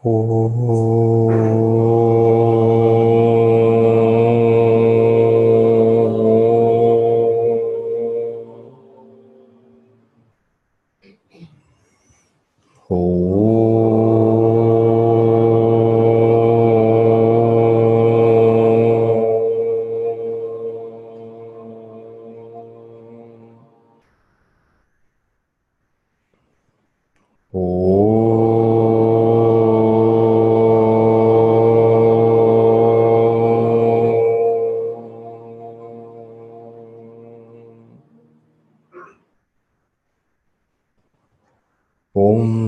Om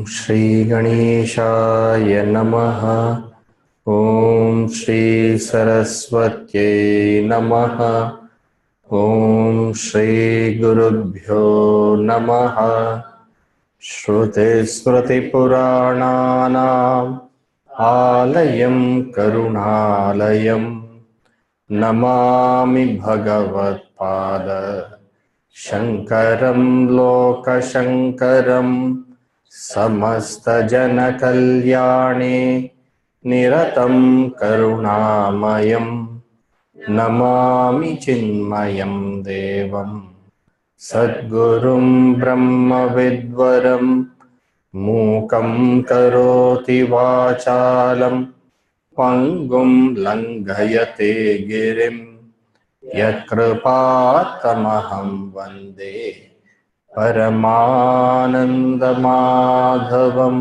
Shri Ganeshaya Namaha. Om Shri Saraswatye Namaha. Om Shri Gurubhyo Namaha. Shruti Smriti Purananam Alayam Karunalayam Namami Bhagavad Pada Shankaram Loka Shankaram Samasta Jana Kalyane Niratam Karunamayam Namami Chinmayam Devam Sadgurum Brahma Vidvaram Mukam Karoti Vachalam Pangum Langhayate Girim Yatkripatamaham Vande Paramananda Madhavam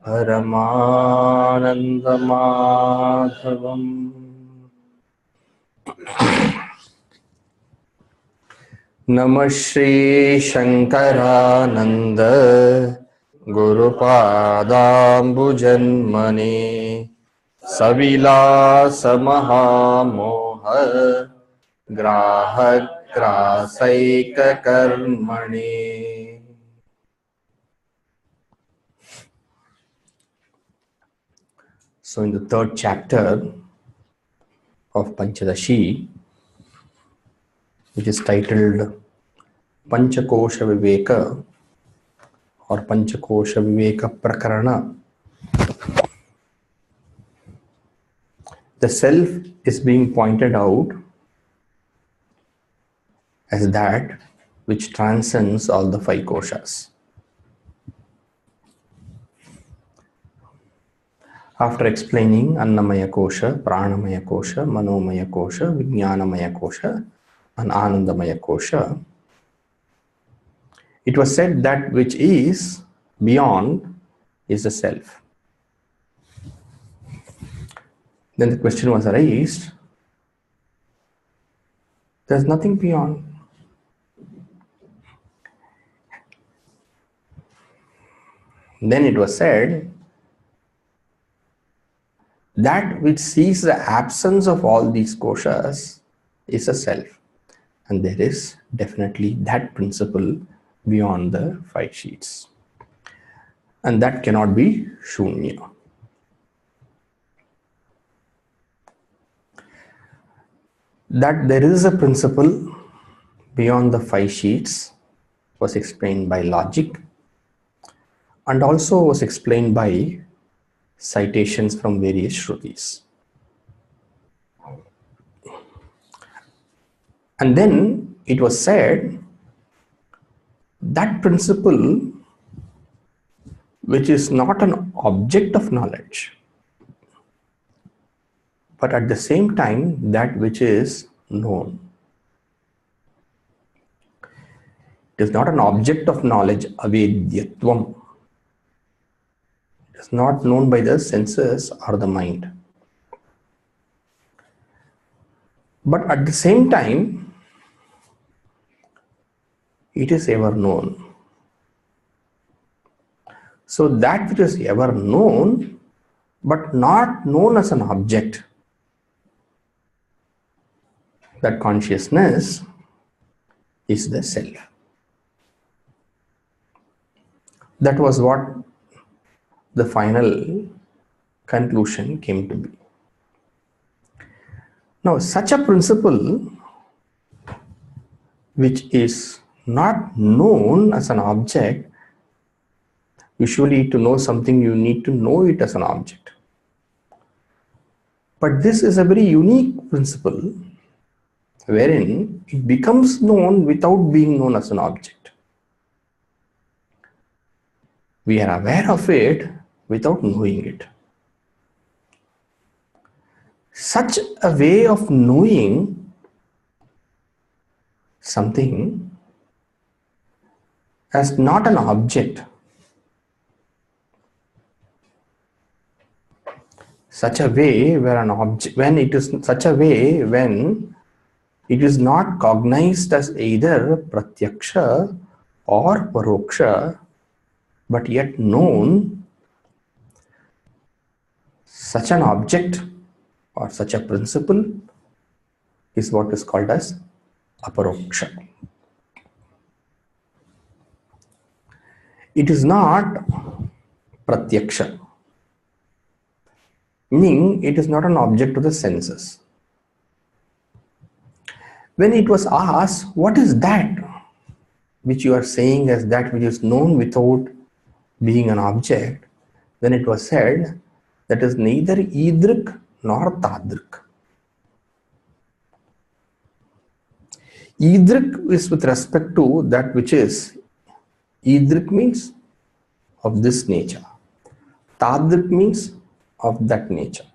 Paramananda Madhavam. Namah Shri Shankarananda Gurupadambujanmane Savilasa Mahamoha Grahak Grasaika Karmane. So in the third chapter of Panchadasi, which is titled Panchakosha Viveka or Panchakosha Viveka Prakarana, the self is being pointed out as that which transcends all the five koshas. After explaining Annamaya Kosha, Pranamaya Kosha, Manomaya Kosha, Vijnanamaya Kosha, and Anandamaya Kosha, it was said that which is beyond is the self. Then the question was raised, there's nothing beyond. Then it was said, that which sees the absence of all these koshas is a self. And there is definitely that principle beyond the five sheets. And that cannot be shunya. That there is a principle beyond the five sheets was explained by logic and also was explained by citations from various shrutis. And then it was said that principle which is not an object of knowledge, but at the same time that which is known. It is not an object of knowledge, avedyatvam. It is not known by the senses or the mind. But at the same time, it is ever known. So that which is ever known, but not known as an object, that consciousness is the self. That was what the final conclusion came to be. Now, such a principle which is not known as an object Usually to know something, you need to know it as an object. But this is a very unique principle wherein it becomes known without being known as an object. We are aware of it without knowing it. Such a way of knowing something as not an object, such a way where an object, when it is such a way when it is not cognized as either pratyaksha or paroksha, but yet known, such an object or such a principle is what is called as aparoksha. It is not pratyaksha, meaning it is not an object to the senses. When it was asked, what is that which you are saying as that which is known without being an object, then it was said that is neither idrik nor tadrik. Idrik is with respect to that which is, idrik means of this nature, tadrik means of that nature.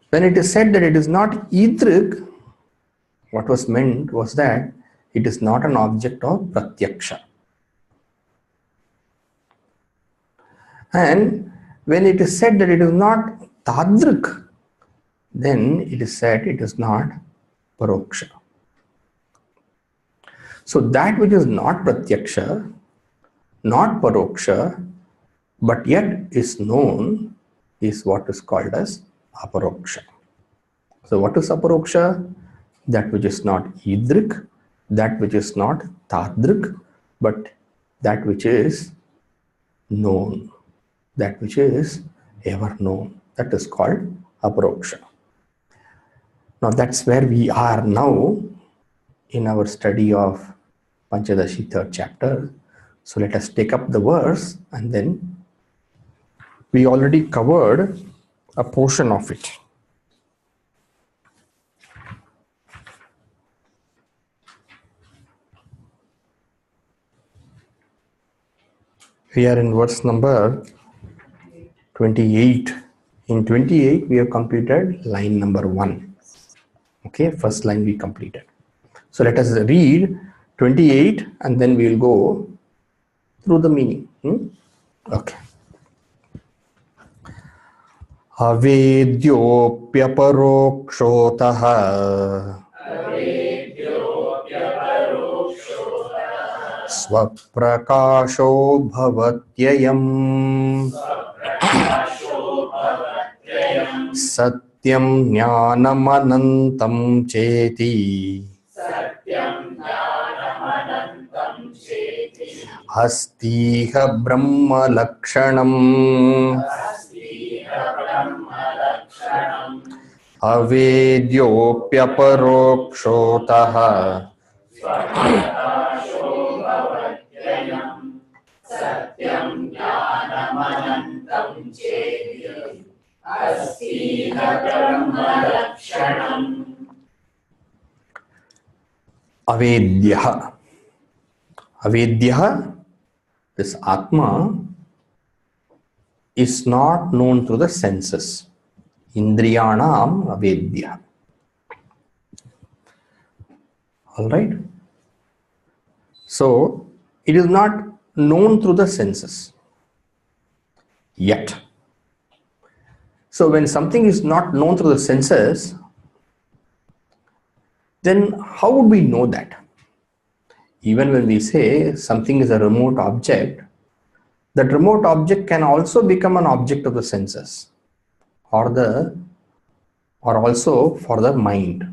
When it is said that it is not idrik, what was meant was that it is not an object of pratyaksha. And when it is said that it is not tadrik, then it is said it is not paroksha. So that which is not pratyaksha, not paroksha, but yet is known is what is called as aparoksha. So what is aparoksha? That which is not idrik, that which is not tadrik, but that which is known, that which is ever known. That is called aparoksha. Now that's where we are now in our study of Panchadasi, 3rd chapter. So let us take up the verse, and then we already covered a portion of it. We are in verse number 28. In 28, we have completed line number 1. Okay, first line we completed. So let us read 28 and then we will go through the meaning. Okay. AvedyoPyaparokshotah Svaprakasho bhavatyayam Satyam jnanamanantam cheti Astiha brahma lakshanam AvedyoPyaparokshotah Avedya. Avedya, this Atma, is not known through the senses. Indriyanam avedya. Alright. So, it is not known through the senses yet. So, when something is not known through the senses, then how would we know that? Even when we say something is a remote object, that remote object can also become an object of the senses or also for the mind.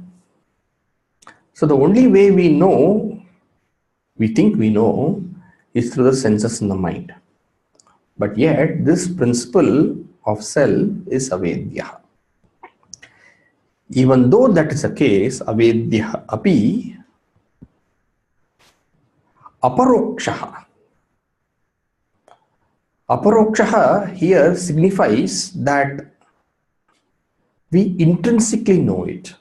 So the only way we know, we think we know, is through the senses in the mind. But yet this principle of self is avedya. Even though that is the case, avedya api aparokshaha. Aparokshaha here signifies that we intrinsically know it.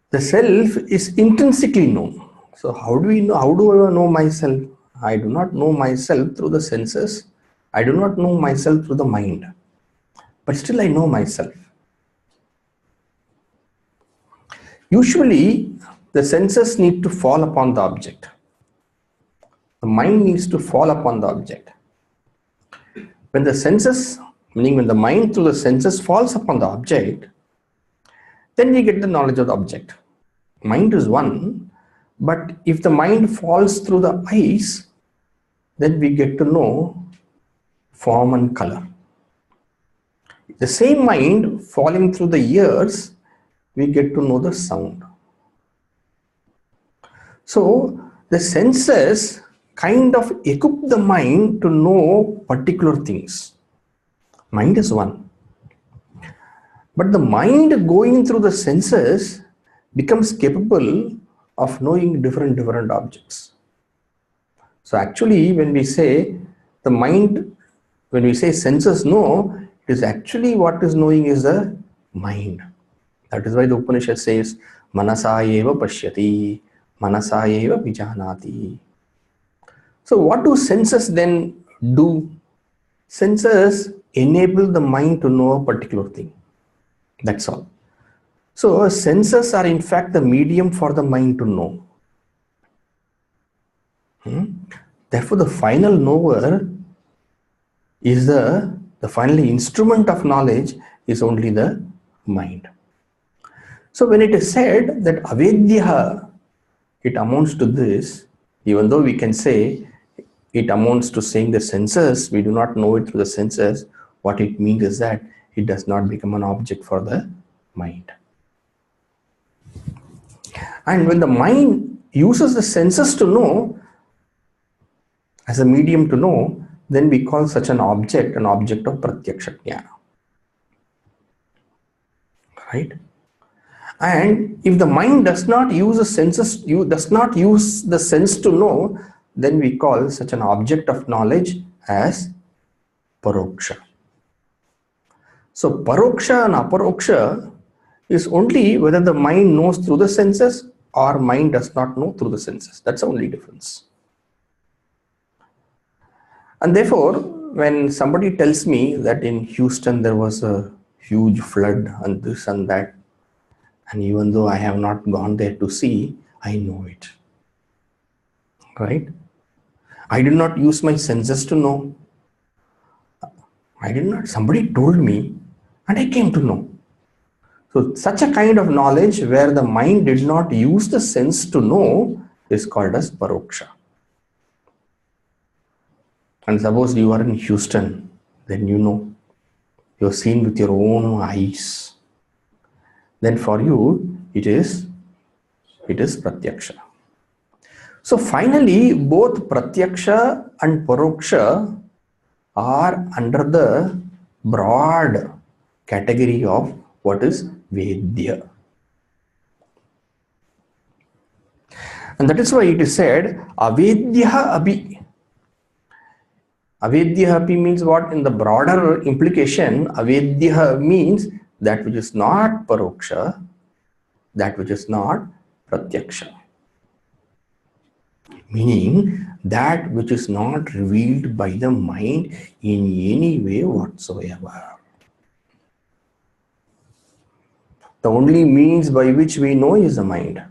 The self is intrinsically known. So how do we know? How do I know myself? I do not know myself through the senses. I do not know myself through the mind. But still I know myself. Usually the senses need to fall upon the object. The mind needs to fall upon the object. When the senses, meaning when the mind through the senses falls upon the object, then we get the knowledge of the object. Mind is one, but if the mind falls through the eyes, then we get to know form and color. The same mind falling through the ears, we get to know the sound. So the senses kind of equip the mind to know particular things. Mind is one. But the mind going through the senses becomes capable of knowing different objects. So actually when we say the mind, when we say senses know, it is actually what is knowing is the mind. That is why the Upanishad says manasa eva pashyati, manasa eva vijanati. So what do senses then do? Senses enable the mind to know a particular thing. That's all. So senses are in fact the medium for the mind to know. Therefore the final knower is the final instrument of knowledge is only the mind. So when it is said that avedya, it amounts to this, even though we can say it amounts to saying the senses, we do not know it through the senses, what it means is that it does not become an object for the mind. And when the mind uses the senses to know, as a medium to know, then we call such an object of pratyaksha jnana. Right? And if the mind does not use the senses, does not use the sense to know, then we call such an object of knowledge as paroksha. So paroksha and aparoksha is only whether the mind knows through the senses or mind does not know through the senses. That's the only difference. And therefore, when somebody tells me that in Houston there was a huge flood and this and that, and even though I have not gone there to see, I know it. Right? I did not use my senses to know. I did not. Somebody told me and I came to know. So such a kind of knowledge where the mind did not use the sense to know is called as paroksha. And suppose you are in Houston, then you know. You have seen with your own eyes. Then for you, it is pratyaksha. So finally, both pratyaksha and paroksha are under the broad category of what is vedya. And that is why it is said, avedya abhi. Avedya api means what? In the broader implication, avedya means that which is not paroksha, that which is not pratyaksha. Meaning that which is not revealed by the mind in any way whatsoever. The only means by which we know is the mind.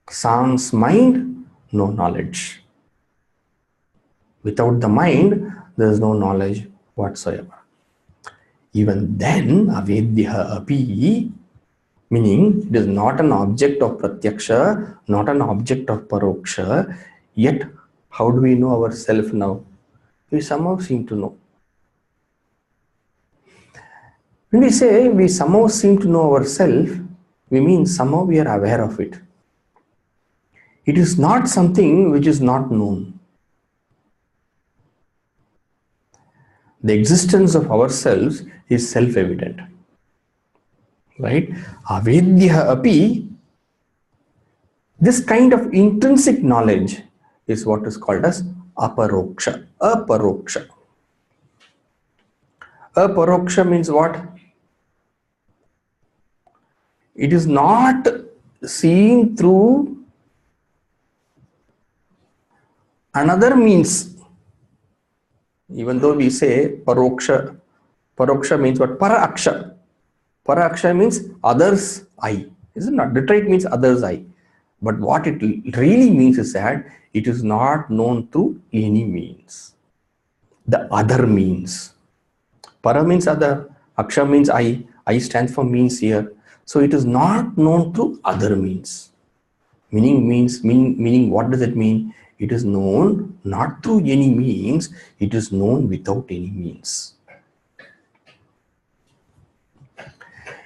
Sans mind, no knowledge. Without the mind, there is no knowledge whatsoever. Even then, avedya api, meaning it is not an object of pratyaksha, not an object of paroksha, yet how do we know ourselves now? We somehow seem to know. When we say we somehow seem to know ourselves, we mean somehow we are aware of it. It is not something which is not known. The existence of ourselves is self-evident. Right? Avedya api, this kind of intrinsic knowledge is what is called as aparoksha. Aparoksha. Aparoksha means what? It is not seeing through another means. Even though we say paroksha, paroksha means what? Paraksha. Paraksha means others eye. Is it not? Literally it means others eye. But what it really means is that it is not known through any means. The other means. Para means other. Aksha means I. I stands for means here. So it is not known through other means. Meaning what does it mean? It is known not through any means. It is known without any means.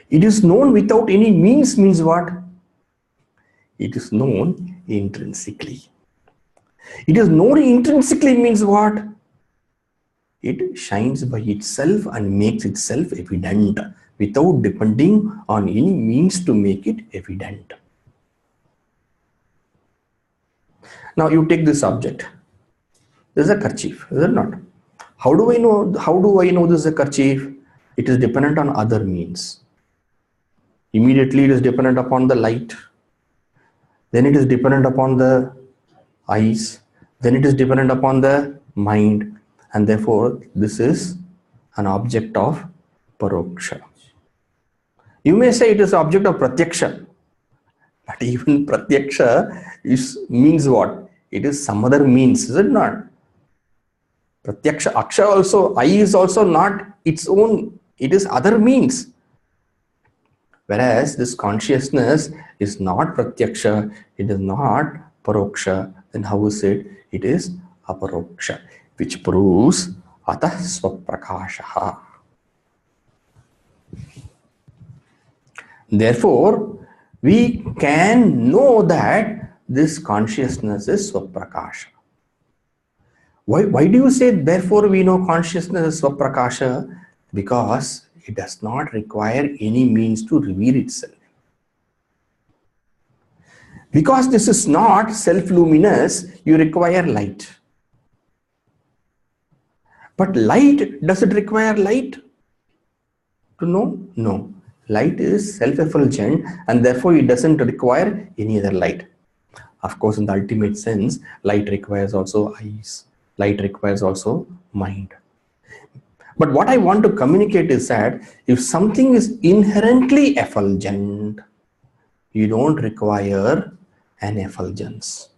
It is known without any means means what? It is known intrinsically. It is known intrinsically means what? It shines by itself and makes itself evident without depending on any means to make it evident. Now you take this object. This is a kerchief, is it not? How do I know this is a kerchief? It is dependent on other means. Immediately it is dependent upon the light. Then it is dependent upon the eyes. Then it is dependent upon the mind. And therefore this is an object of paroksha. You may say it is object of pratyaksha. But even pratyaksha means what? It is some other means, is it not? Pratyaksha, aksha also, I is also not its own, it is other means. Whereas this consciousness is not pratyaksha, it is not paroksha, then how is it? It is aparoksha, which proves atah swaprakashaha. Therefore, we can know that this consciousness is swaprakasha. Why do you say therefore we know consciousness is swaprakasha? Because it does not require any means to reveal itself. Because this is not self-luminous, you require light. But light, does it require light to know? No. Light is self-effulgent and therefore it doesn't require any other light. Of course, in the ultimate sense, light requires also eyes. Light requires also mind. But what I want to communicate is that if something is inherently effulgent, you don't require an effulgence.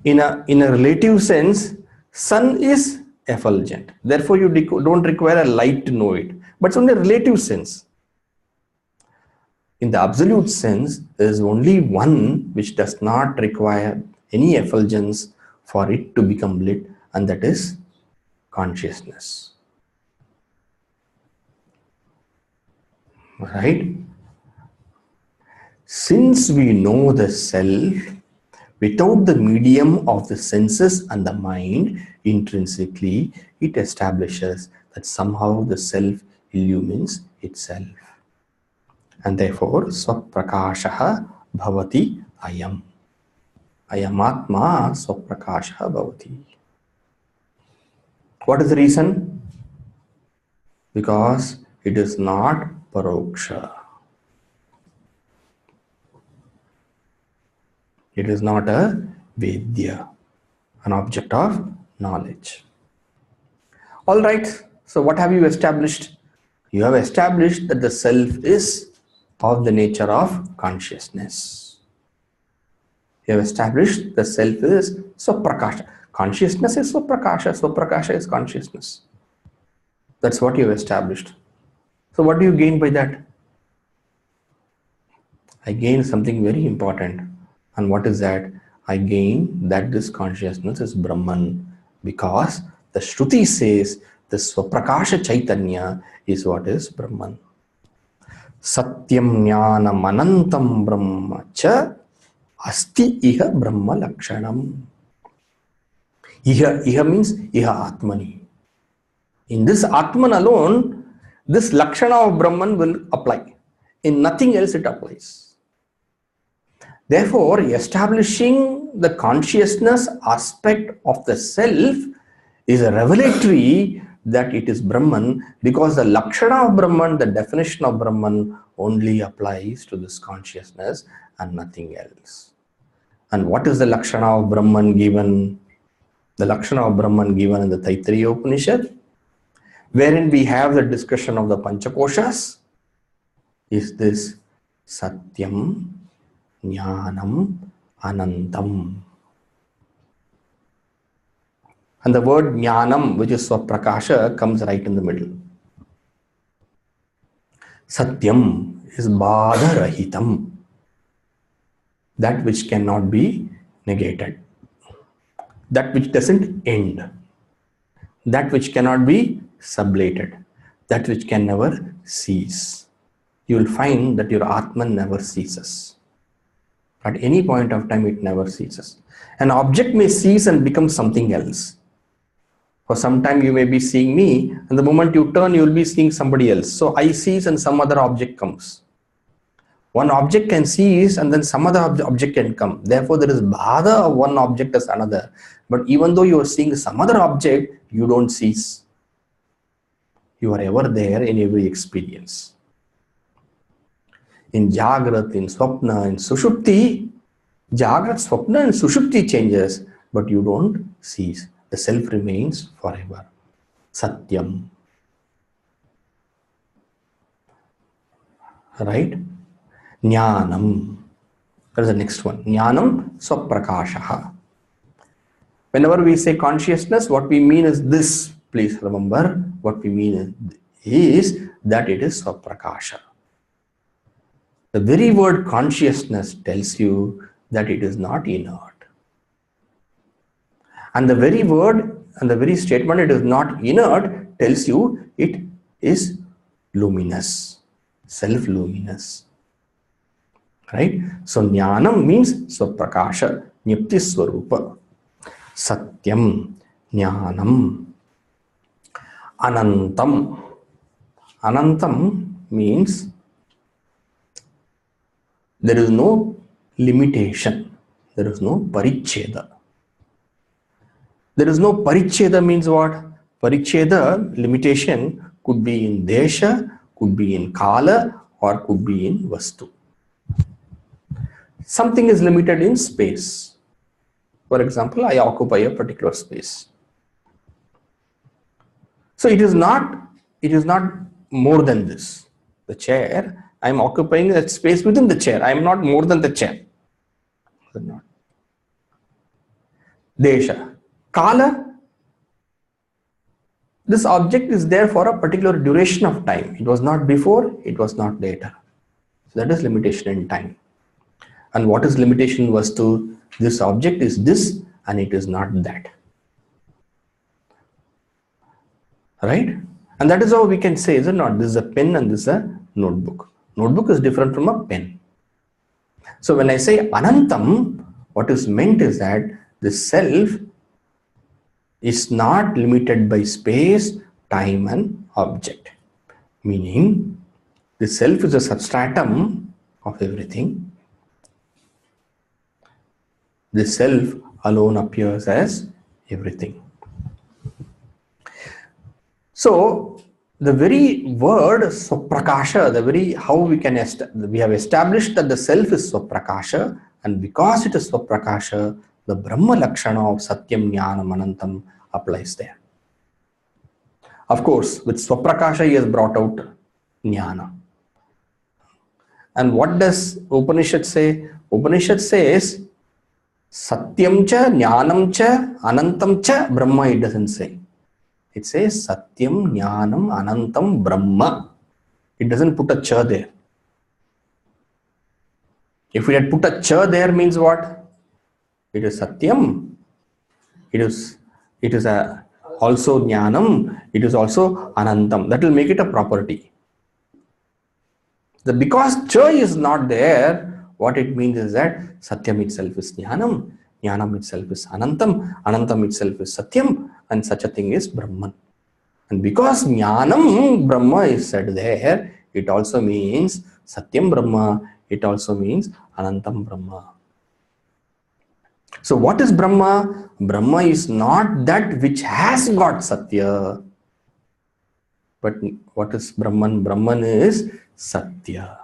In a relative sense, sun is effulgent. Therefore, you don't require a light to know it. But it's only a relative sense. In the absolute sense, there is only one which does not require any effulgence for it to become lit, and that is consciousness. Right? Since we know the self without the medium of the senses and the mind, intrinsically it establishes that somehow the self illumines itself. And therefore, swaprakashaha bhavati ayam. Ayamatma swaprakashaha bhavati. What is the reason? Because it is not paroksha. It is not a vedya, an object of knowledge. All right. So what have you established? You have established that the self is of the nature of consciousness. You have established the self is swaprakasha. Consciousness is swaprakasha. Swaprakasha is consciousness. That's what you have established. So what do you gain by that? I gain something very important. And what is that? I gain that this consciousness is Brahman, because the Shruti says the Swaprakasha Chaitanya is what is Brahman. Satyam Jnanam Anantam Brahma Cha Asti Iha Brahma Lakshanam. Iha means Iha Atmani. In this Atman alone, this Lakshana of Brahman will apply. In nothing else it applies. Therefore, establishing the consciousness aspect of the self is a revelatory that it is Brahman, because the Lakshana of Brahman, the definition of Brahman, only applies to this consciousness and nothing else. And what is the Lakshana of Brahman given? The Lakshana of Brahman given in the Taittiriya Upanishad, wherein we have the discussion of the Panchakoshas, is this Satyam, Jnanam, Anantam. And the word Jnanam, which is Swaprakasha, comes right in the middle. Satyam is Bada Rahitam, that which cannot be negated, that which doesn't end, that which cannot be sublated, that which can never cease. You will find that your Atman never ceases. At any point of time, it never ceases. An object may cease and become something else. For some time, you may be seeing me, and the moment you turn, you will be seeing somebody else. So I cease and some other object comes. One object can cease and then some other object can come. Therefore, there is bhada of one object as another. But even though you are seeing some other object, you don't cease. You are ever there in every experience. In Jagrat, in Swapna, in Sushupti, Jagrat, Swapna and Sushupti changes, but you don't cease. The self remains forever. Satyam. Right? Jnanam. That is the next one. Jnanam Swaprakashaha. Whenever we say consciousness, what we mean is this. Please remember, what we mean is that it is Swaprakasha. The very word consciousness tells you that it is not inert. And the very word and the very statement it is not inert tells you it is luminous, self-luminous. Right? So Jnanam means Swaprakasha, Nipti Swarupa. Satyam, Jnanam, Anantam. Anantam means there is no limitation. There is no paricheda. There is no paricheda means what? Paricheda, limitation, could be in desha, could be in kala, or could be in vastu. Something is limited in space. For example, I occupy a particular space. So it is not more than this. The chair, I am occupying that space within the chair. I am not more than the chair. Not. Desha. Kala. This object is there for a particular duration of time. It was not before, it was not later. So that is limitation in time. And what is limitation was to this object is this and it is not that. Right? And that is how we can say, is it not? This is a pen and this is a notebook. Notebook is different from a pen. So when I say Anantam, what is meant is that the self is not limited by space, time and object. Meaning, the self is a substratum of everything. The self alone appears as everything. So, the very word Swaprakasha, the very how we have established that the self is Swaprakasha, and because it is Swaprakasha, the Brahma Lakshana of Satyam Jnanam Anantam applies there. Of course, with Swaprakasha he has brought out Jnana. And what does Upanishad say? Upanishad says Satyam cha, Jnanam cha, Anantam cha, Brahma it doesn't say. It says Satyam, Jnanam, Anantam, Brahma. It doesn't put a cha there. If we had put a cha there means what? It is Satyam. It is also Jnanam. It is also Anantam. That will make it a property. Because cha is not there, what it means is that Satyam itself is Jnanam. Jnanam itself is Anantam. Anantam itself is Satyam. And such a thing is Brahman. And because Jnanam Brahma is said there, it also means Satyam Brahma it also means Anantam Brahma. So what is Brahma? Brahma is not that which has got Satya. But what is Brahman? Brahman is Satya.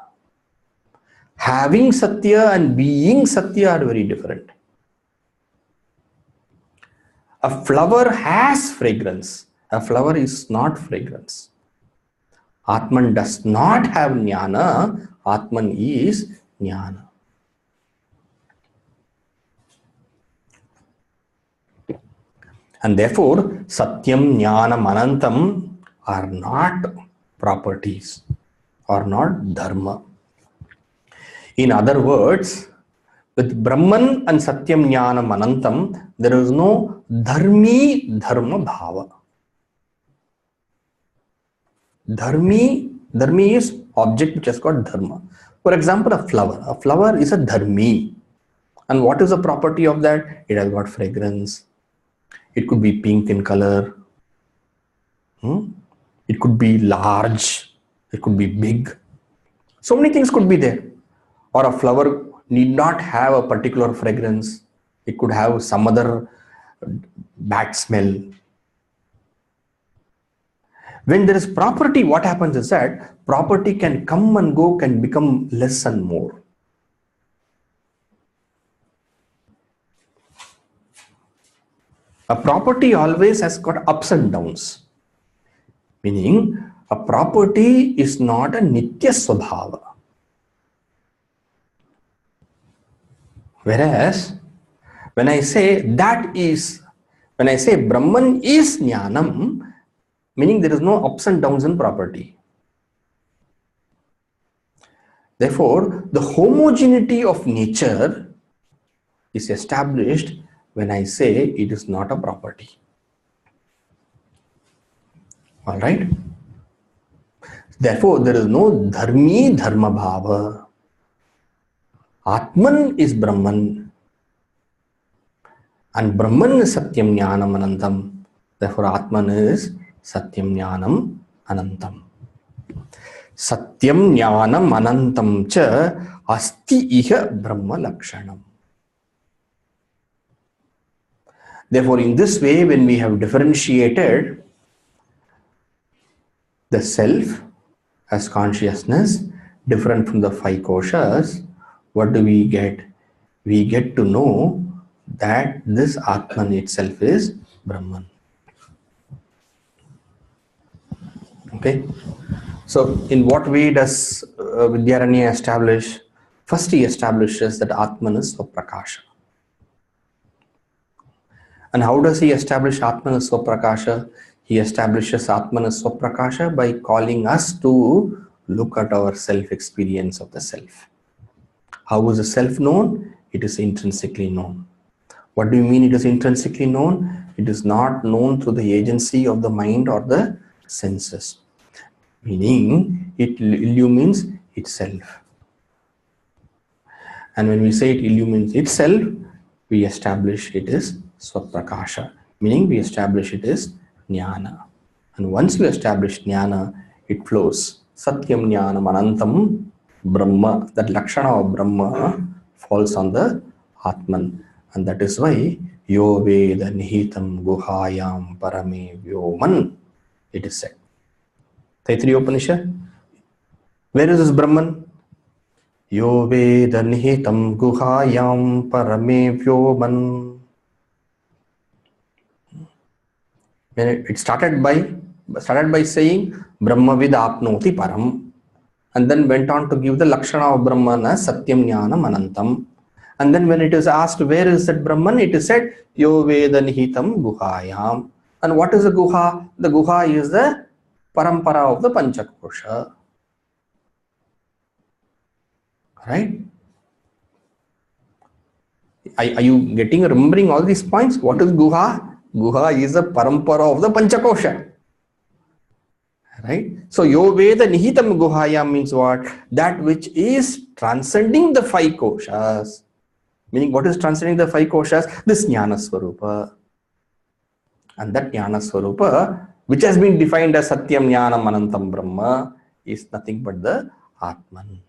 Having Satya and being Satya are very different. A flower has fragrance. A flower is not fragrance. Atman does not have jnana. Atman is jnana. And therefore, Satyam, Jnanam, Anantam are not properties, or not dharma. In other words, with Brahman and Satyam, Jnanam, Anantam, there is no dharmi dharma bhava. Dharmi is object which has got dharma. For example, a flower. A flower is a dharmi. And what is the property of that? It has got fragrance. It could be pink in color. It could be large. It could be big. So many things could be there. Or a flower need not have a particular fragrance. It could have some other bad smell. When there is property, what happens is that property can come and go, can become less and more. A property always has got ups and downs. Meaning, a property is not a nitya swabhava. Whereas, when I say Brahman is jnanam, meaning there is no ups and downs in property. Therefore, the homogeneity of nature is established when I say it is not a property. Alright? Therefore, there is no dharmi dharma bhava. Atman is Brahman. And Brahman is Satyam Jnanam Anantam. Therefore, Atman is Satyam Jnanam Anantam. Satyam Jnanam Anantam cha asti iha Brahma Lakshanam. Therefore, in this way, when we have differentiated the self as consciousness, different from the five koshas, what do we get? We get to know that this Atman itself is Brahman. Okay. So, in what way does Vidyaranya establish? First, he establishes that Atman is Svaprakasha. And how does he establish Atman as Svaprakasha? He establishes Atman as Svaprakasha by calling us to look at our self-experience of the self. How is the self known? It is intrinsically known. What do you mean it is intrinsically known? It is not known through the agency of the mind or the senses. Meaning, it illumines itself. And when we say it illumines itself, we establish it is Svaprakasha. Meaning, we establish it is Jnana. And once we establish Jnana, it flows. Satyam Jnanam Anantam Brahma. That Lakshana of Brahma falls on the Atman. And that is why Yo Veda Nihitam Guhayam Parame Vyoman, it is said. Taittiriya Upanishad. Where is this Brahman? Yo Veda Nihitam Guhayam Parame Vyoman. It started by saying Brahma Vid Apnoti Param, and then went on to give the Lakshana of Brahman as Satyam Jnanam Anantam. And then when it is asked where is that Brahman, it is said Yo Veda Nihitam Guhayam. And what is the Guha? The Guha is the Parampara of the Panchakosha. Right? Are you remembering all these points? What is Guha? Guha is the Parampara of the Panchakosha. Right? So, Yo Veda Nihitam Guhayam means what? That which is transcending the five koshas. Meaning, what is transcending the five koshas? This Jnana Swarupa. And that Jnana Swarupa, which has been defined as Satyam Jnanam Anantam Brahma, is nothing but the Atman.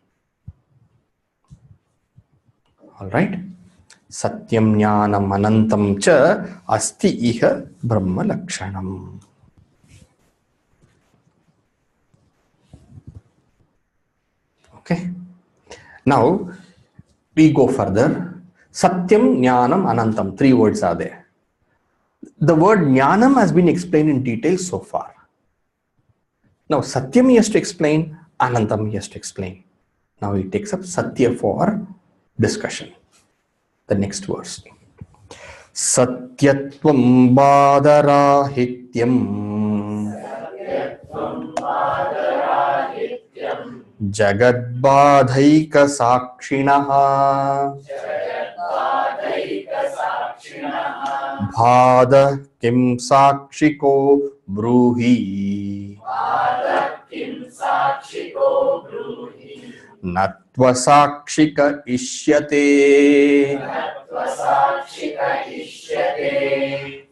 All right. Satyam jnanam anantam cha asti iha brahma lakshanam. Okay. Now we go further. Satyam, Jnanam, Anantam. 3 words are there. The word Jnanam has been explained in detail so far. Now Satyam he has to explain, Anantam he has to explain. Now he takes up Satya for discussion. The next verse. Satyatvam badarahityam Jagadbadhaika sakshinaha Bhada kim sakshiko bruhi Natva sakshika ishyate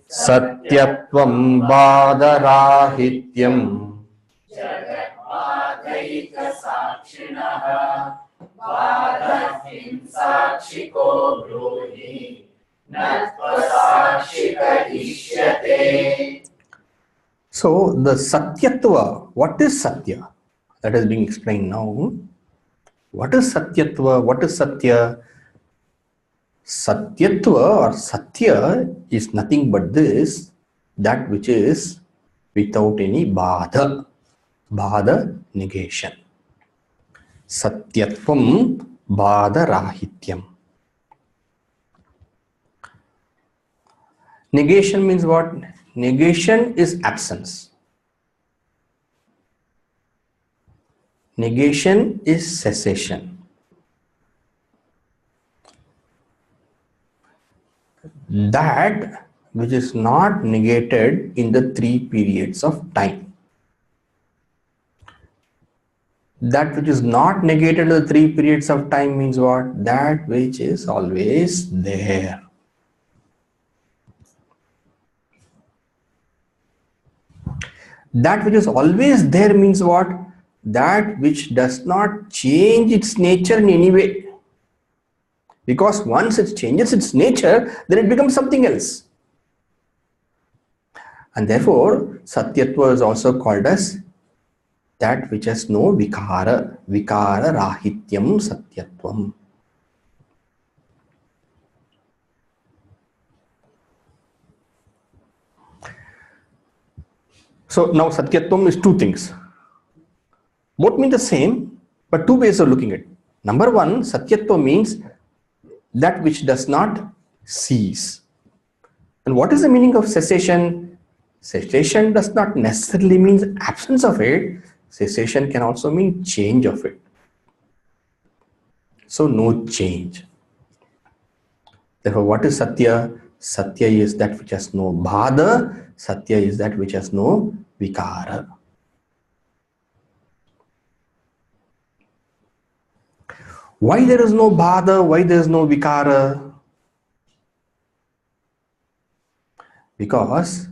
Satyatvam badarahityam So the Satyatva, what is Satya? That is being explained now. What is Satyatva? What is Satya? Satyatva or Satya is nothing but this, that which is without any Bada. Bada negation. Satyatvam Bada Rahityam. Negation means what? Negation is absence. Negation is cessation. That which is not negated in the 3 periods of time. That which is not negated in the 3 periods of time means what? That which is always there. That which is always there means what? That which does not change its nature in any way. Because once it changes its nature, then it becomes something else. And therefore, Satyatva is also called as that which has no vikara. Vikara rahityam Satyatvam. So now Satyatvam is 2 things. Both mean the same, but 2 ways of looking at it. Number 1, Satyatva means that which does not cease. And what is the meaning of cessation? Cessation does not necessarily mean absence of it. Cessation can also mean change of it. So no change. Therefore, what is Satya? Satya is that which has no bhada. Satya is that which has no vikara. Why there is no bhada? Why there is no vikara? Because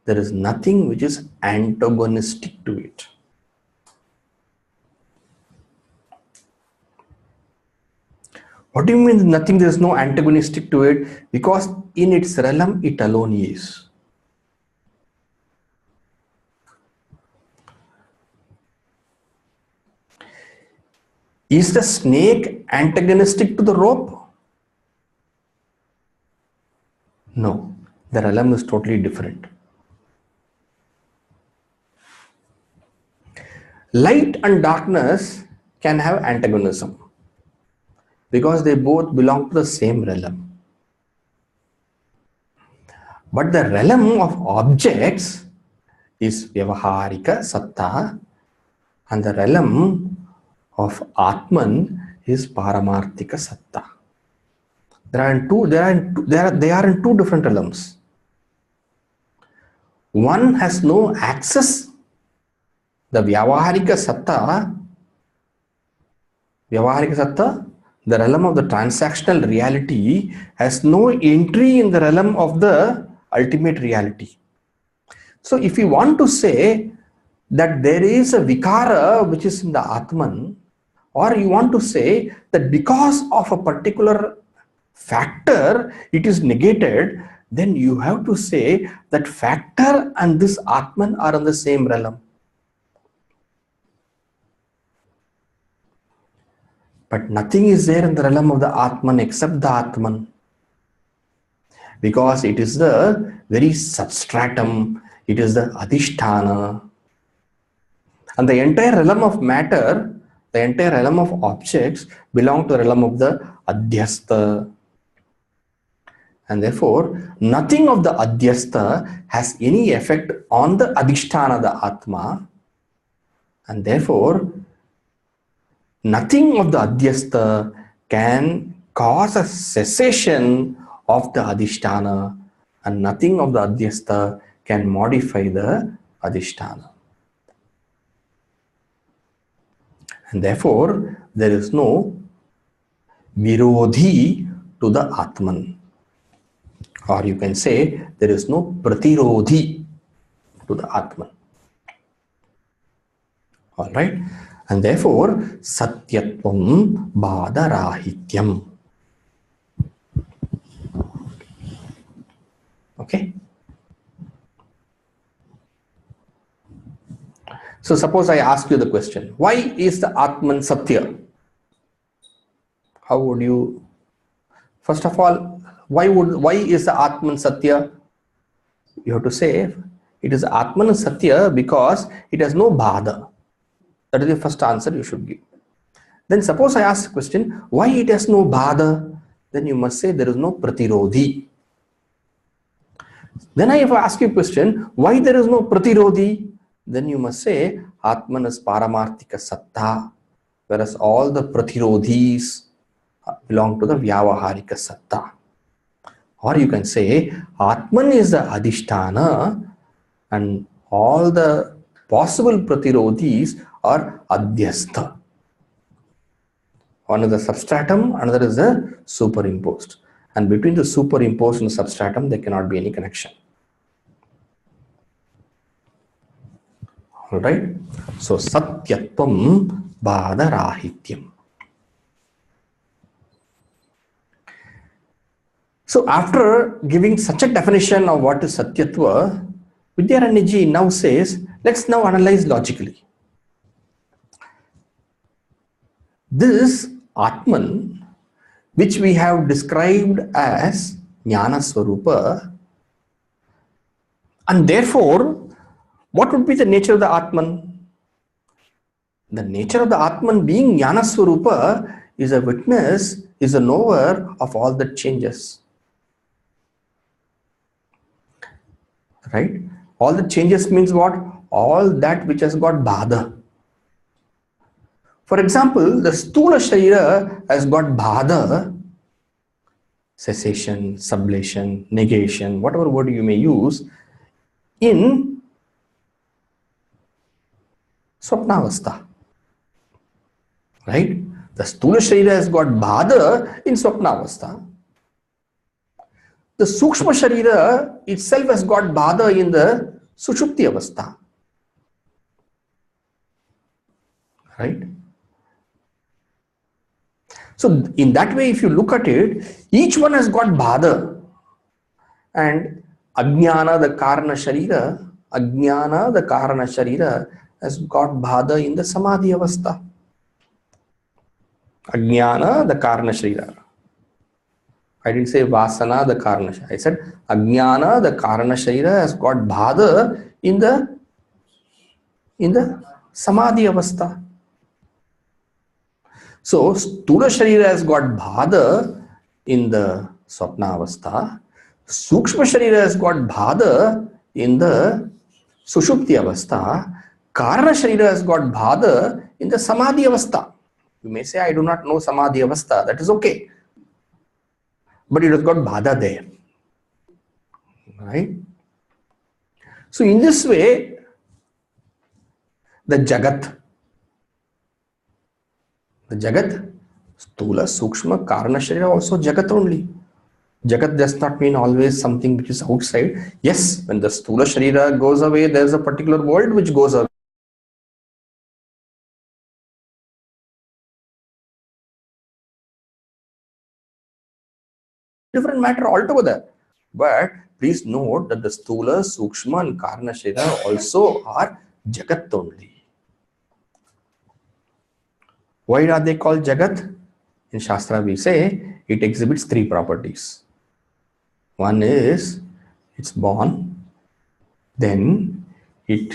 there is nothing which is antagonistic to it. What do you mean nothing? There is no antagonistic to it? Because in its realm it alone is. Is the snake antagonistic to the rope? No, the realm is totally different. Light and darkness can have antagonism because they both belong to the same realm. But the realm of objects is Vyavaharika Satta, and the realm of Atman is Paramarthika Satta. They are in 2 different realms. One has no access. The Vyavaharika Satta, the realm of the transactional reality, has no entry in the realm of the ultimate reality. So if we want to say that there is a vikara which is in the Atman, or you want to say that because of a particular factor it is negated, then you have to say that factor and this Atman are in the same realm. But nothing is there in the realm of the Atman except the Atman, because it is the very substratum, it is the Adhisthana. And the entire realm of matter, the entire realm of objects belong to the realm of the Adhyastha. And therefore, nothing of the Adhyastha has any effect on the Adhisthana, the Atma. And therefore, nothing of the Adhyastha can cause a cessation of the Adhisthana, and nothing of the Adhyastha can modify the Adhisthana. And therefore, there is no Virodhi to the Atman. Or you can say, there is no Pratirodhi to the Atman. Alright? And therefore, Satyatvam Badarahityam. Okay? So suppose I ask you the question, why is the Atman Satya? How would you, first of all, why is the Atman Satya? You have to say, it is Atman Satya because it has no Bada. That is the first answer you should give. Then suppose I ask the question, why it has no Bada? Then you must say there is no Pratirodhi. Then I have asked you a question, why there is no Pratirodhi? Then you must say Atman is Paramarthika Satta, whereas all the Pratirodhis belong to the Vyavaharika Satta. Or you can say Atman is the Adhisthana and all the possible Pratirodhis are Adhyastha. One is the substratum, another is the superimposed. And between the superimposed and the substratum, there cannot be any connection. Alright? So, Satyatvam Badarahityam. So, after giving such a definition of what is Satyatva, Vidyaranyaji now says, let's now analyze logically. This Atman, which we have described as Jnana Swarupa, and therefore, what would be the nature of the Atman? The nature of the Atman being Jnana Swarupa is a witness, is a knower of all the changes. Right? All the changes means what? All that which has got Bada. For example, the Stula Sharira has got Bada, cessation, sublation, negation, whatever word you may use, in Swapnavastha. Right? The Stula Sharira has got Bada in Swapnavastha. The Sukshma Sharira itself has got Bada in the Sushupti Avastha. Right? So, in that way, if you look at it, each one has got Bada. And Ajnana, the Karana Sharira, has got Bada in the Samadhi Avastha. Ajnana, the Karana Sharira. I didn't say Vasana, the Karana Sharira. I said Ajnana, the Karana Sharira, has got Bada in the Samadhi Avastha. So, Stula Sharira has got Bhada in the Swapna Avastha. Sukshma Sharira has got Bhada in the Sushupti Avastha. Karana Sharira has got Bhada in the Samadhi Avastha. You may say, I do not know Samadhi Avastha. That is okay. But it has got Bhada there. Right? So, in this way, the Jagat, Stula, Sukshma, Karana Sharira also Jagat only. Jagat does not mean always something which is outside. Yes, when the Stula Sharira goes away, there is a particular world which goes away. different matter altogether. But please note that the Stula, Sukshma and Karana Sharira also are Jagat only. Why are they called Jagat? In Shastra we say it exhibits three properties. One is it's born, then it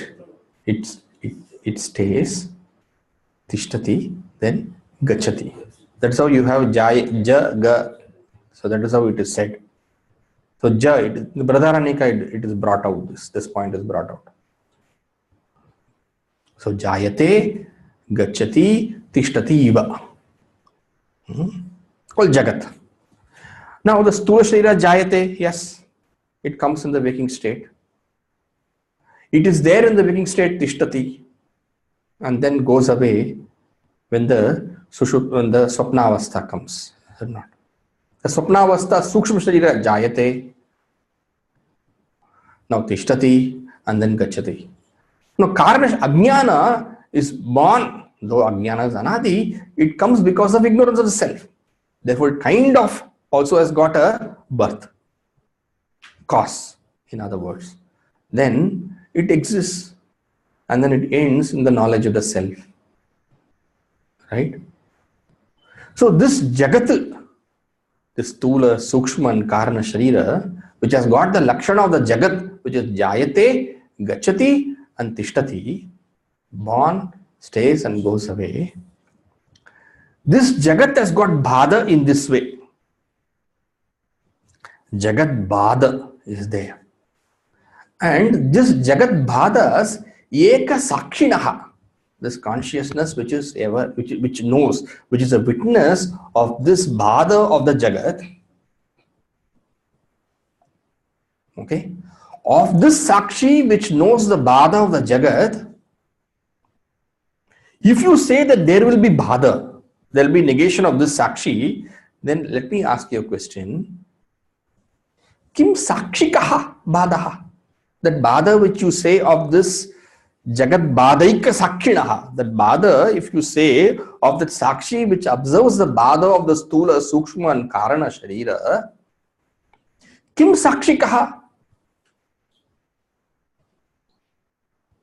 stays, tishtati, then gachati. That's how you have jai, ja, ga. So that is how it is said. So ja, the Bradharanika, it is brought out. This point is brought out. So jayate, gachati, tishtati iva. Called Jagat. Now the Stula Sharira jayate, yes, it comes in the waking state. It is there in the waking state, tishtati, and then goes away when the Swapnavastha comes. Or not. The Swapnavastha, Sukshma Sharira jayate, now tishtati, and then gachati. Now Karana Ajnana is born, though Ajnana is Anadi, it comes because of ignorance of the self. Therefore it kind of also has got a birth, cause, in other words. Then it exists and then it ends in the knowledge of the self. Right? So this Jagat, this Stula, Sukshma and Karana Sharira, which has got the Lakshana of the Jagat, which is Jayate, Gachati and Tishtati, born, stays and goes away. This Jagat has got Bhada in this way. Jagat Bhada is there. And this Jagat Bhadas Eka Sakshinaha, this consciousness which is ever, which knows, which is a witness of this Bhada of the Jagat. Okay? Of this Sakshi which knows the Bhada of the Jagat, if you say that there will be Bhada, there will be negation of this Sakshi, then let me ask you a question. Kim Sakshikaha Bhadaha? That Bhada which you say of this Jagat Bhadaika Sakshinaha, that Bhada, if you say of that Sakshi which observes the Bhada of the Stula, Sukshma and Karana Sharira, Kim Sakshikaha?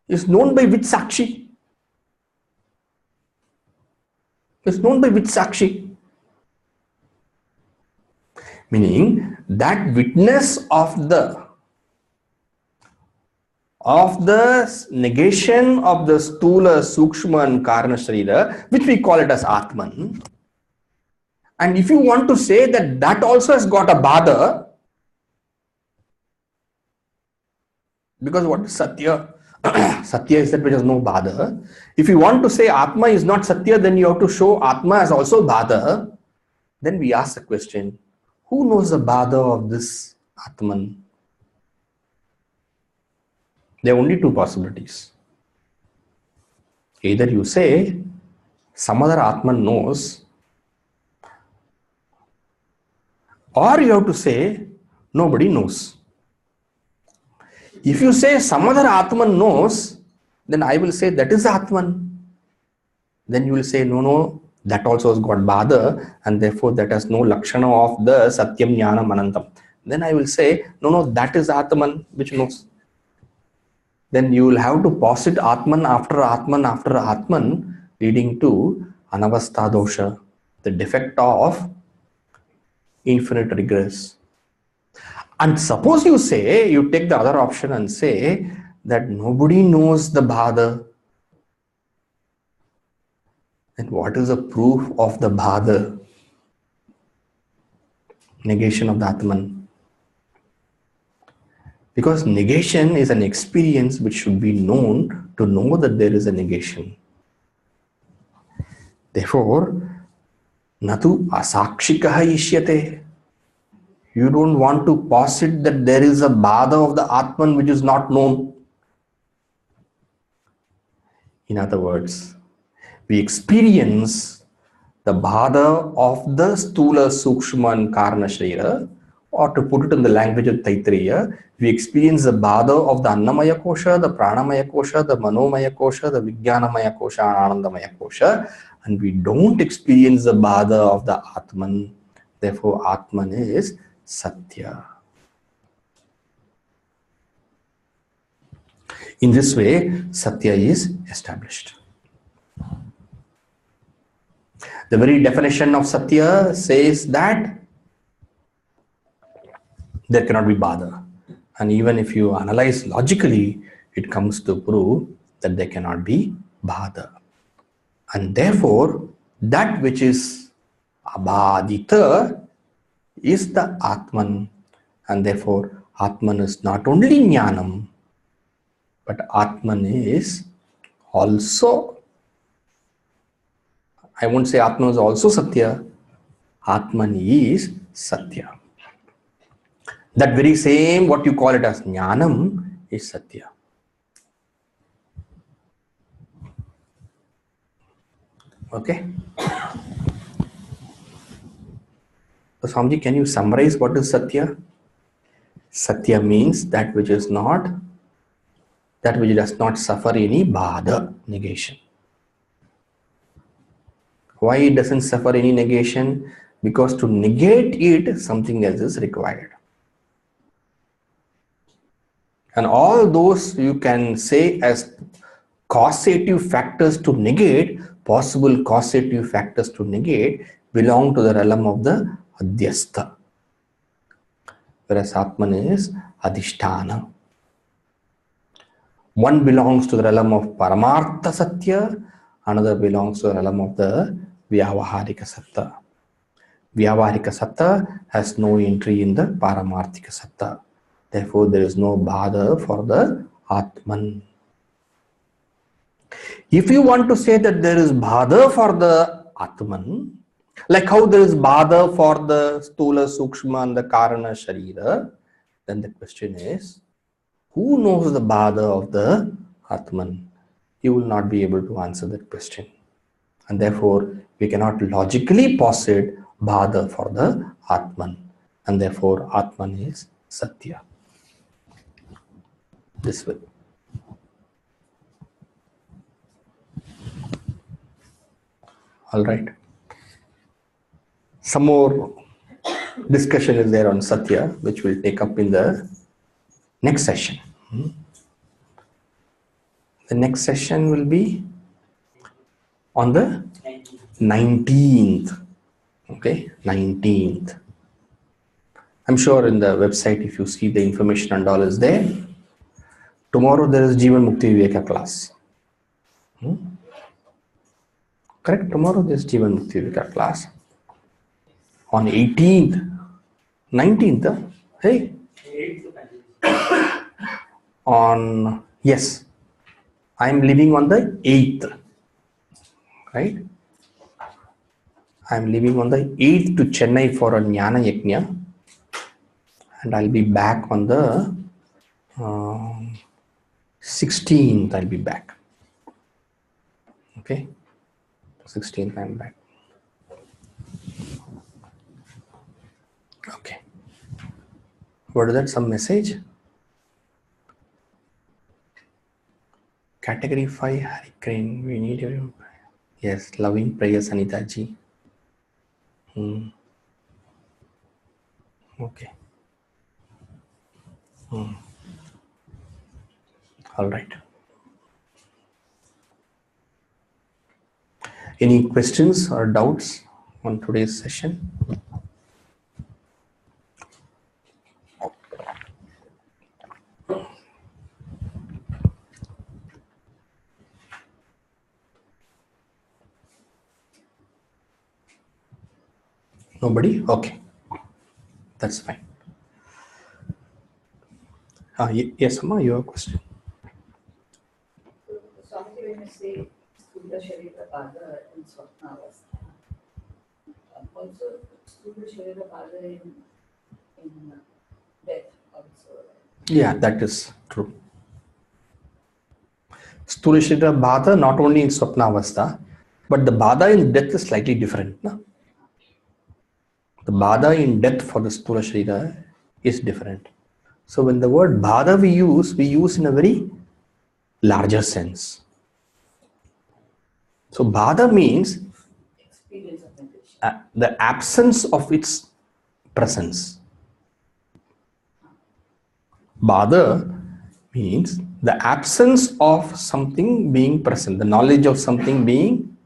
Is known by which Sakshi? Is known by which Sakshi? Meaning that witness of the negation of the Stula, Sukshma and Karana Sharira, which we call it as Atman. And if you want to say that that also has got a Bhada, because what is Satya? Satya is that which has no Bhada. If you want to say Atma is not Satya, then you have to show Atma as also Bhada. Then we ask the question, who knows the Bhada of this Atman? There are only two possibilities. Either you say some other Atman knows, or you have to say nobody knows. If you say some other Atman knows, then I will say that is Atman. Then you will say no, that also has got Bhada and therefore that has no Lakshana of the Satyam Jnanam Anantam. Then I will say no, that is Atman which knows. Then you will have to posit Atman after Atman after Atman, leading to Anavastha Dosha, the defect of infinite regress. And suppose you say, you take the other option and say that nobody knows the Bhada, then what is the proof of the Bhada? Negation of the Atman. Because negation is an experience which should be known to know that there is a negation. Therefore, natu asakshikaha ishyate. You don't want to posit that there is a Bhada of the Atman which is not known. In other words, we experience the Bhada of the Stula, Sukshma and Karana Sharira, or to put it in the language of Taittiriya, we experience the Bhada of the Annamaya Kosha, the Pranamaya Kosha, the Manomaya Kosha, the Vijnanamaya Kosha, and Anandamaya Kosha, and we don't experience the Bhada of the Atman. Therefore, Atman is Satya. In this way, Satya is established. The very definition of Satya says that there cannot be Bada. And even if you analyze logically, it comes to prove that there cannot be Bada. And therefore, that which is Abhadita is the Atman. And therefore, Atman is not only Jnanam, but Atman is also, I won't say Atman is also Satya, Atman is Satya. That very same, what you call it as Jnanam, is Satya. Okay? So Swamiji, can you summarize what is Satya? Satya means that which is not, that which does not suffer any Bada, negation. Why it doesn't suffer any negation? Because to negate it, something else is required. And all those you can say as causative factors to negate, possible causative factors to negate, belong to the realm of the Adhyastha. Whereas Atman is Adhisthana. One belongs to the realm of Paramartha Satya, another belongs to the realm of the Vyavaharika Satta. Vyavaharika Satta has no entry in the Paramarthika Satta. Therefore, there is no Bada for the Atman. If you want to say that there is Bada for the Atman, like how there is Bada for the Stula, Sukshma and the Karana Sharira, then the question is, who knows the Bada of the Atman? You will not be able to answer that question. And therefore, we cannot logically posit Bada for the Atman. And therefore, Atman is Satya. This way. All right. Some more discussion is there on Satya, which we'll take up in the next session. The next session will be on the 19th. Okay, 19th. I'm sure in the website, if you see the information and all is there. Tomorrow there is Jivan Mukti Viveka class. Correct? Tomorrow there is Jivan Mukti Viveka class. On 18th, 19th, hey? On, yes, I'm leaving on the 8th, right? I'm leaving on the 8th to Chennai for a Jnana Yajna, and I'll be back on the 16th. I'll be back. Okay, 16th I'm back. Okay. What is that? Some message? Category 5, Hari Crane. We need your, yes, loving prayers, Anita ji. Okay. All right. Any questions or doubts on today's session? Nobody? Okay. That's fine. Yes, Amma, your question. Swamiji, when you say Stula Sharira Pada in Swapnavastha, also Stula Sharira Pada in death also. Yeah, that is true. Stula Sharira Bada not only in Swapnavastha, but the Bada in death is slightly different. No? The Bada in death for the Stula Sharira is different. So when the word Bada we use in a very larger sense. So Bada means Experience of meditation. the absence of its presence. Bada means the absence of something being present, the knowledge of something being.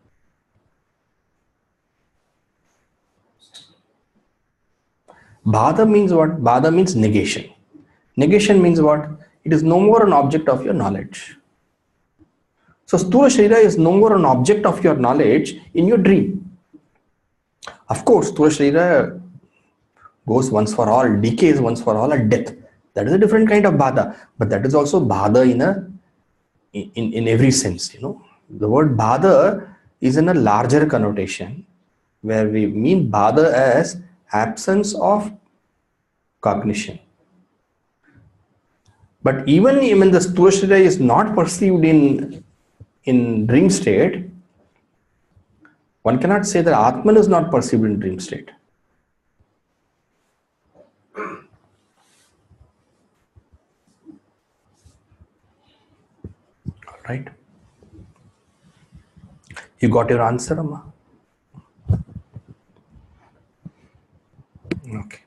Bada means what? Bada means negation. Negation means what? It is no more an object of your knowledge. So Sthula Sharira is no more an object of your knowledge in your dream. Of course, Sthula Sharira goes once for all, decays once for all at death. That is a different kind of bada, but that is also bada in every sense. The word bada is in a larger connotation, where we mean bada as absence of cognition. But even the Sthula Sharira is not perceived in dream state, one cannot say that Atman is not perceived in dream state. All right. You got your answer, Amma? Okay.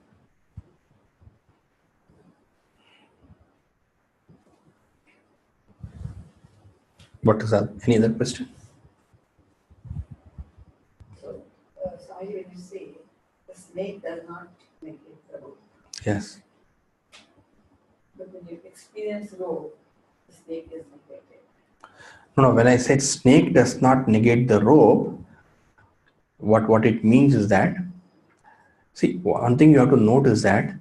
What is that? Any other question? So, Swami, when you say the snake does not negate the rope, Yes. but when you experience rope, the snake is negated. No, when I said snake does not negate the rope, what it means is that, see, one thing you have to note is that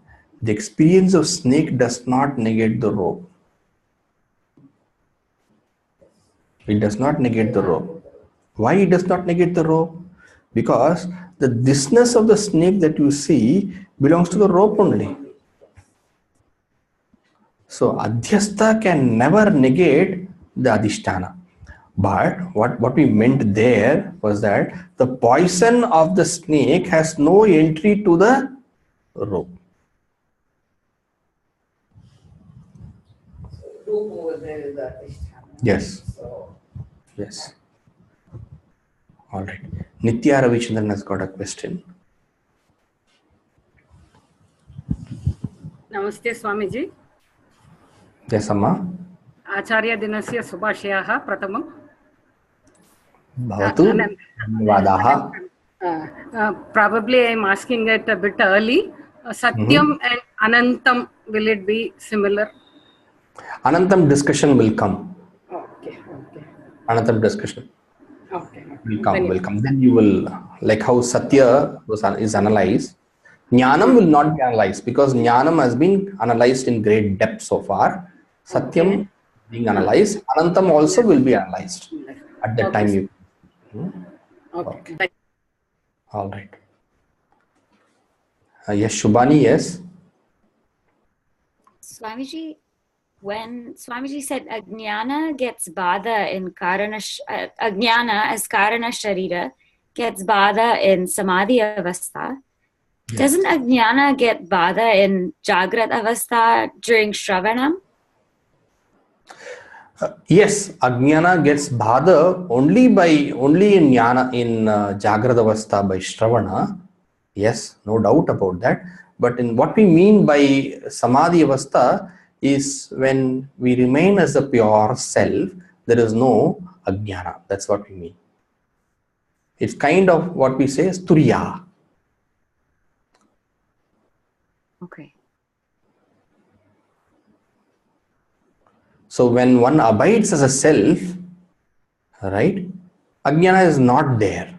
the experience of snake does not negate the rope. It does not negate the rope. Why it does not negate the rope? Because the thisness of the snake that you see belongs to the rope only. So adhyastha can never negate the adhisthana. But what we meant there was that the poison of the snake has no entry to the rope. So, rope over there is the Adhisthana. Yes. So, Yes. All right. Nitya Ravichandran has got a question. Namaste Swamiji. Yes, Amma. Acharya Dinasya Subhashyaha Pratamam. Bhavatu. Vadaha. Probably I am asking it a bit early. Satyam and Anantam, will it be similar? Anantam discussion will come. Okay. Anantam discussion Okay. will come. Then you will, like how Satya is analyzed. Jnanam will not be analyzed because Jnanam has been analyzed in great depth so far. Satyam being analyzed. Anantam also will be analyzed at that time. You. Okay. All right. Yes, Shubhani, yes. Swamiji, when Swamiji said Ajnana gets Bada in Ajnana as Karana Sharira gets Bada in Samadhi Avastha, doesn't Ajnana get Bada in Jagrat Avastha during Shravanam? Yes, Ajnana gets Bada only in Jnana in Jagrada Avastha by Shravana. Yes, no doubt about that. But in what we mean by Samadhi Avastha is when we remain as a pure self, there is no Ajnana. That's what we mean. It's kind of what we say is Turiya. Okay. So when one abides as a self, right, Ajnana is not there.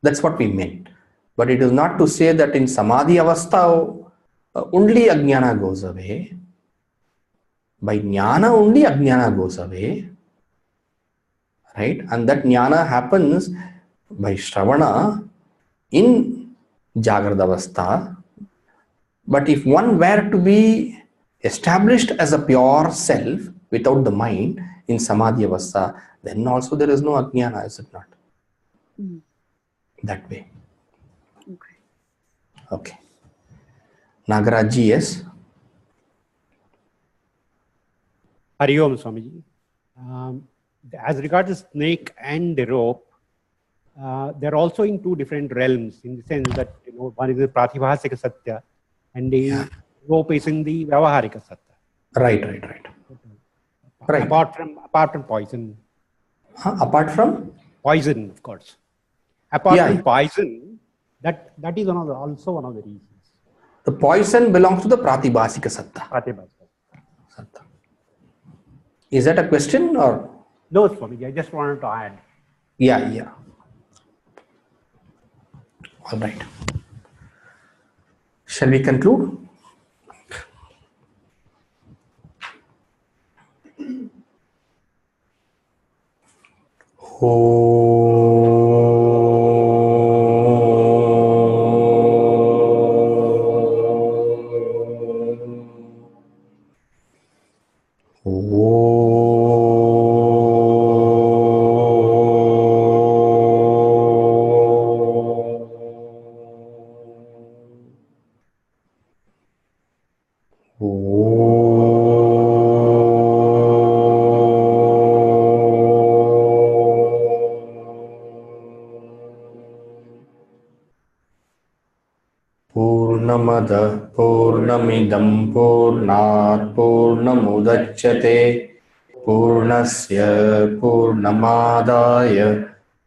That's what we meant. But it is not to say that in Samadhi Avastha only Ajnana goes away. By Jnana only Ajnana goes away. Right? And that Jnana happens by Shravana in Jagrada Avastha. But if one were to be established as a pure self without the mind in Samadhi Avastha, then also there is no Ajnana, is it not? That way. Okay. Nagarajji, yes. Hari Om, Swamiji. As regards the snake and the rope, they're also in two different realms in the sense that one is the Pratibhasika Satya and the rope is in the Vyavaharika Satya. Right. Right. Apart from poison. Apart from Poison, of course. Apart Yeah. from poison, that is also one of the reasons. The poison belongs to the pratibhasika satta. Satta. Is that a question or? No, Swamiji, I just wanted to add. Yeah. All right. Shall we conclude? पूर्णमदः पूर्णमिदं पूर्णात् पूर्णमुदच्यते पूर्णस्य पूर्णमादाय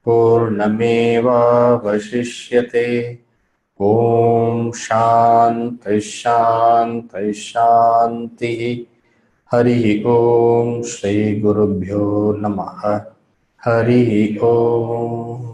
पूर्णमेवावशिष्यते ॐ शान्तिः हरिः ॐ श्रीगुरुभ्यो नमः हरिः ॐ